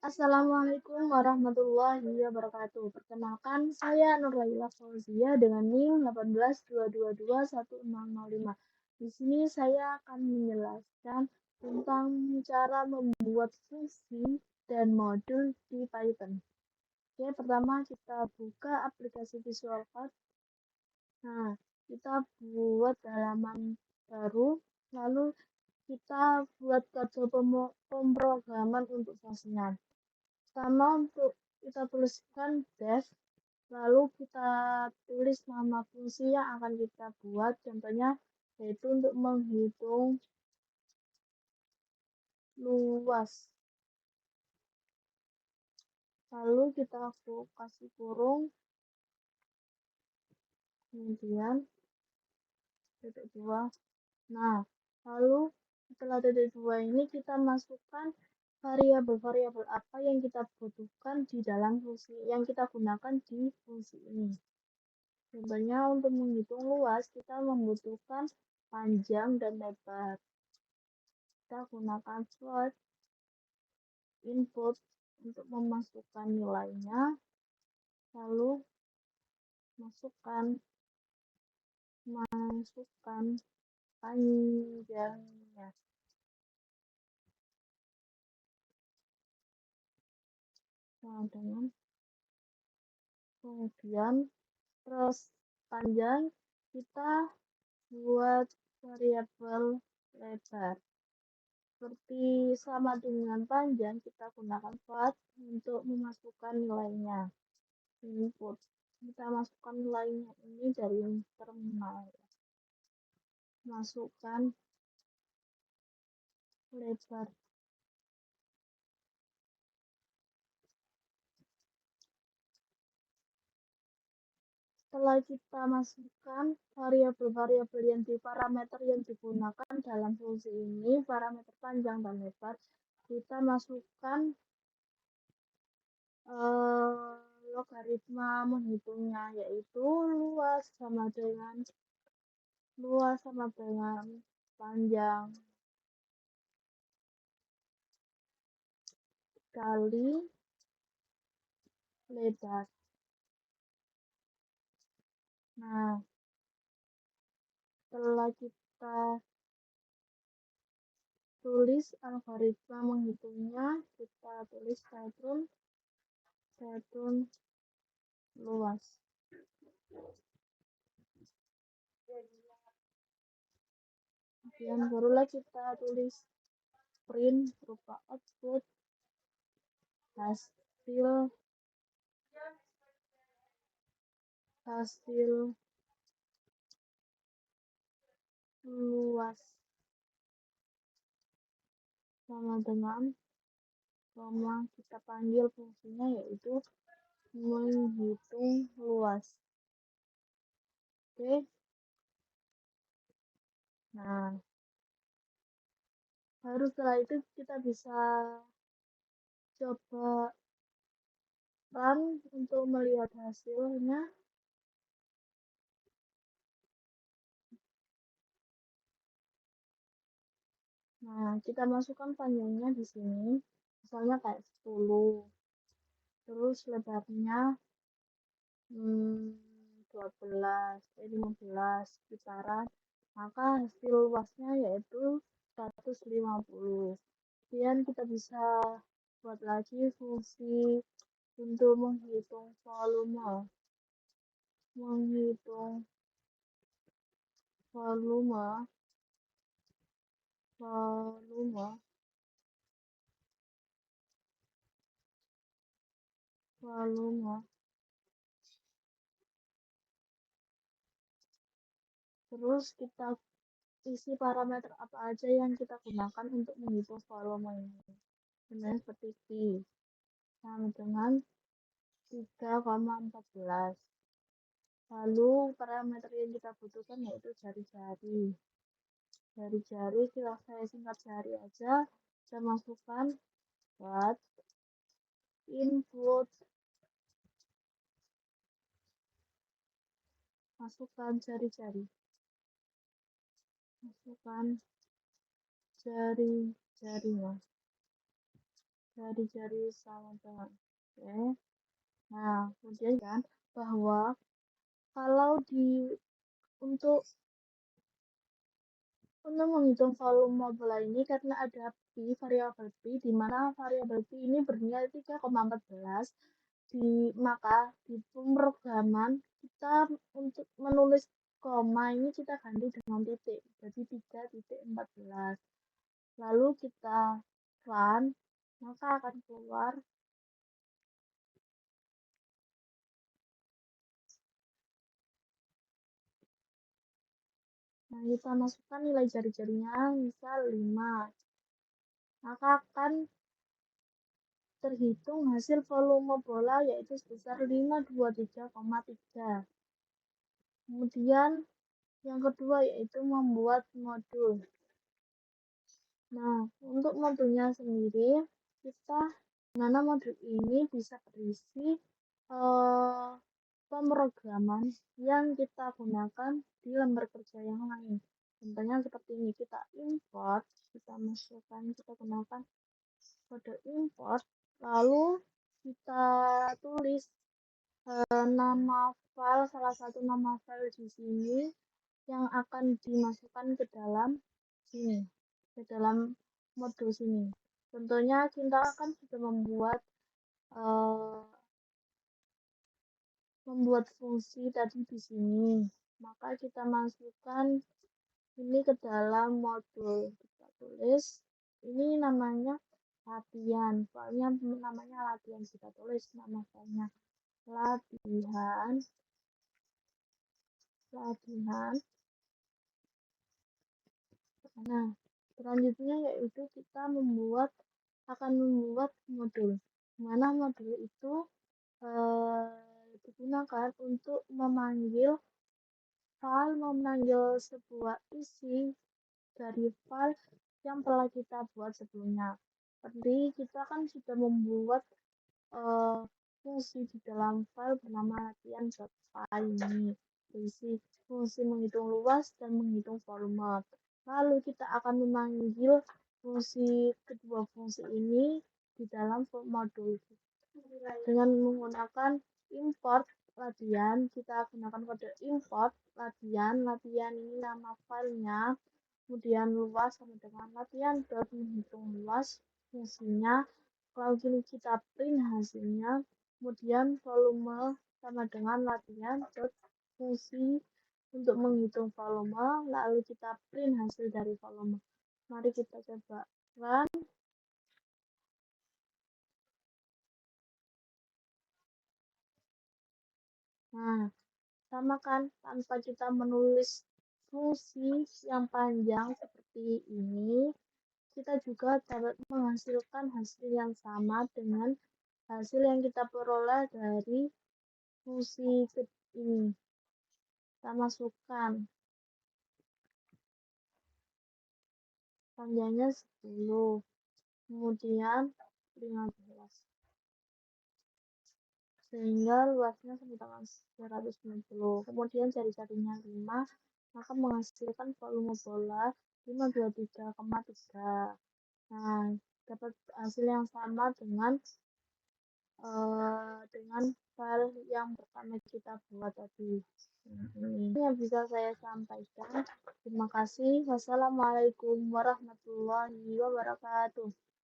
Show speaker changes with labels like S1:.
S1: Assalamualaikum warahmatullahi wabarakatuh. Perkenalkan, saya Nurlaila Fauzia dengan NIM 182221605. Di sini saya akan menjelaskan tentang cara membuat fungsi dan modul di Python. Oke, pertama kita buka aplikasi Visual Code. Nah, kita buat halaman baru, lalu kita buat kode pemrograman untuk fungsinya. Pertama untuk kita tuliskan def, lalu kita tulis nama fungsi yang akan kita buat, contohnya yaitu untuk menghitung luas. Lalu kita kasih kurung, kemudian titik dua. Nah, lalu setelah titik dua ini kita masukkan variabel-variabel apa yang kita butuhkan di dalam fungsi yang kita gunakan di fungsi ini. Contohnya untuk menghitung luas kita membutuhkan panjang dan lebar. Kita gunakan float input untuk memasukkan nilainya, lalu masukkan panjangnya. Nah, dengan kemudian terus panjang kita buat variabel lebar. Seperti sama dengan panjang, kita gunakan float untuk memasukkan nilainya. Input. Kita masukkan nilainya ini dari terminal. Masukkan lebar. Setelah kita masukkan variabel-variabel yang parameter yang digunakan dalam fungsi ini, parameter panjang dan lebar, kita masukkan logaritma menghitungnya, yaitu luas sama dengan panjang kali lebar. Nah, setelah kita tulis algoritma menghitungnya, kita tulis setun luas. Kemudian barulah kita tulis print berupa output hasil luas sama dengan kita panggil fungsinya yaitu menghitung luas. Oke. Nah, baru setelah itu kita bisa coba run untuk melihat hasilnya. Nah, kita masukkan panjangnya di sini, misalnya kayak 10. Terus lebarnya 12, 15 sekitaran. Maka hasil luasnya yaitu 150. Kemudian kita bisa buat lagi fungsi untuk menghitung volume. Volume. Terus kita isi parameter apa aja yang kita gunakan untuk menghitung volume ini. Sebenarnya seperti P sama dengan 3,14. Lalu parameter yang kita butuhkan yaitu jari-jari. Jari-jari saya singkat jari aja. Saya masukkan buat input. Masukkan jari-jari. Masukkan jari-jarinya. jari-jari sama dengan. Oke. Nah, kemudian kan bahwa kalau untuk untuk menghitung volume bola ini karena ada variabel P, di mana variabel P ini bernilai 3,14, maka di pemrograman kita untuk menulis koma ini kita ganti dengan titik, jadi 3,14. Lalu kita run, maka akan keluar. Nah, kita masukkan nilai jari-jarinya, misal 5. Maka akan terhitung hasil volume bola yaitu sebesar 523,3. Kemudian yang kedua yaitu membuat modul. Nah, untuk modulnya sendiri, mana modul ini bisa berisi pemrograman yang kita gunakan di lembar kerja yang lain. Contohnya seperti ini, kita import, kita masukkan, kita gunakan kode import, lalu kita tulis nama file, salah satu nama file di sini yang akan dimasukkan ke dalam sini, ke dalam modul sini. Contohnya kita akan sudah membuat fungsi tadi di sini, maka kita masukkan ini ke dalam modul. Kita tulis ini namanya latihan, filenya namanya latihan, kita tulis nama filenya latihan. Nah, selanjutnya yaitu kita akan membuat modul. Mana modul itu digunakan untuk memanggil sebuah isi dari file yang telah kita buat sebelumnya. Seperti kita kan sudah membuat fungsi di dalam file bernama latihan.py ini, berisi fungsi menghitung luas dan menghitung volume. Lalu kita akan memanggil kedua fungsi ini di dalam modul dengan menggunakan import latihan. Kita gunakan kode import latihan. Latihan ini nama filenya, kemudian luas sama dengan latihan menghitung luas fungsinya. Kalau gini kita print hasilnya, kemudian volume sama dengan latihan fungsi untuk menghitung volume, lalu kita print hasil dari volume. Mari kita coba run. Nah, sama kan, tanpa kita menulis fungsi yang panjang seperti ini, kita juga dapat menghasilkan hasil yang sama dengan hasil yang kita peroleh dari fungsi ini. Kita masukkan panjangnya 10, kemudian 15, sehingga luasnya sama dengan 190. Kemudian jari-jarinya 5, maka menghasilkan volume bola 523,3. Nah, dapat hasil yang sama dengan file yang pertama kita buat tadi. Ini yang bisa saya sampaikan. Terima kasih. Wassalamualaikum warahmatullahi wabarakatuh.